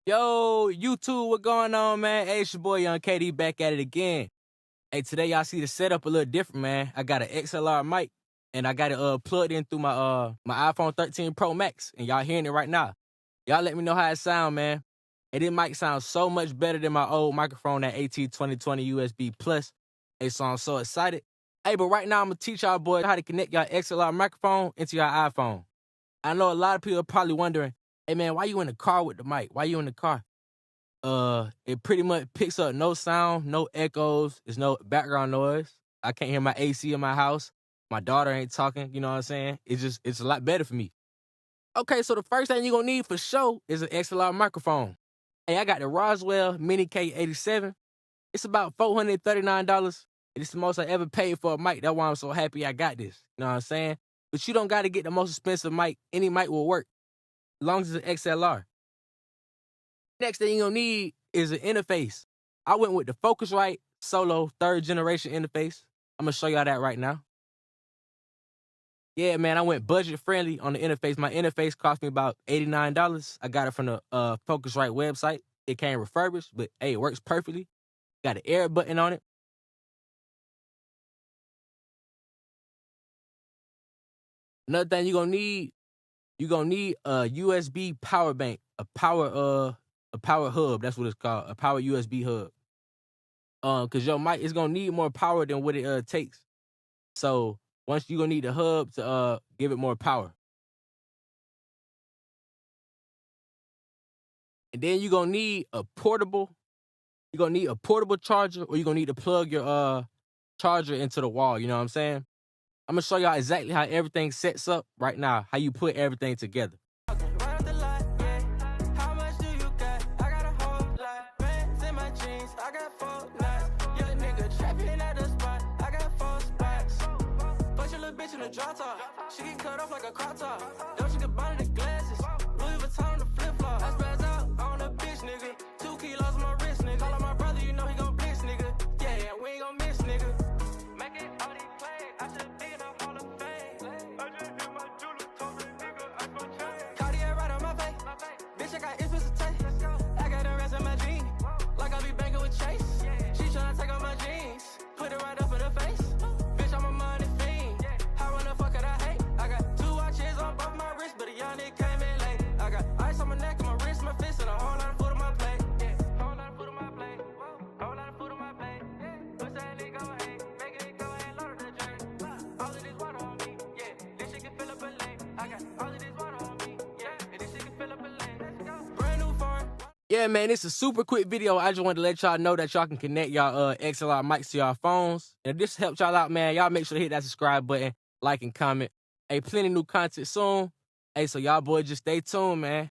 Yo, YouTube, what going on, man? Hey, it's your boy Young KD back at it again. Hey, today y'all see the setup a little different, man. I got an XLR mic, and I got it plugged in through my iPhone 13 Pro Max, and y'all hearing it right now. Y'all let me know how it sound, man. And it mic sounds so much better than my old microphone, that AT2020 USB Plus. Hey, so I'm so excited. Hey, but right now I'm gonna teach y'all boys how to connect y'all XLR microphone into your iPhone. I know a lot of people are probably wondering, hey man, why you in the car with the mic? Why you in the car? It pretty much picks up no sound, no echoes, there's no background noise. I can't hear my AC in my house. My daughter ain't talking, you know what I'm saying? It's a lot better for me. Okay, so the first thing you're gonna need for sure is an XLR microphone. Hey, I got the Roswell Mini K87. It's about $439. It's the most I ever paid for a mic. That's why I'm so happy I got this. You know what I'm saying? But you don't got to get the most expensive mic. Any mic will work, as long as it's an XLR. Next thing you're going to need is an interface. I went with the Focusrite Solo 3rd generation interface. I'm going to show y'all that right now. Yeah, man, I went budget friendly on the interface. My interface cost me about $89. I got it from the Focusrite website. It came refurbished, but hey, it works perfectly. Got an air button on it. Another thing you're gonna need a USB power bank, a power hub. That's what it's called, a power USB hub. Cause your mic is gonna need more power than what it takes. So once you're gonna need the hub to give it more power. And then you're gonna need a portable. You're gonna need a portable charger, or you're gonna need to plug your charger into the wall. You know what I'm saying? I'm gonna show y'all exactly how everything sets up right now, how you put everything together. She get cut off like a crop top. Don't you get body the glasses. Louis Vuitton on the flip flop. I spaz out on a bitch, nigga. 2 kilos on my wrist, nigga. Call on my brother, you know he gon' blitz, nigga. Yeah, we ain't gon' miss, nigga. Make it all these plays. I should be in the Hall of Fame. I just hit my jeweler, told me, nigga, I gon' change. Carti right on my face. Bitch, I got infants to taste. I got the rest of my jeans. Like I be banking with Chase. She tryna take off my jeans. Put it right up in her face. Bitch, I'm a money fiend. How when the fuck could I hate? I got 2 watches on both my wrists, but a young nigga came in late. I got ice on my neck, and my wrist, my fist, and a whole lot of food on my plate. Yeah, whole lot of food on my plate. Whole lot of food on my plate. Push that nigga go hate, make it go and load the drink. All of this water on me, yeah. This shit can fill up a lake. I got all of this water on me, yeah. And this shit can fill up a lake. Let's go. Brand new foreign. Yeah, man, it's a super quick video. I just wanted to let y'all know that y'all can connect y'all XLR mics to y'all phones. And if this helped y'all out, man, y'all make sure to hit that subscribe button, like and comment. Hey, plenty new content soon. Hey, so y'all boys just stay tuned, man.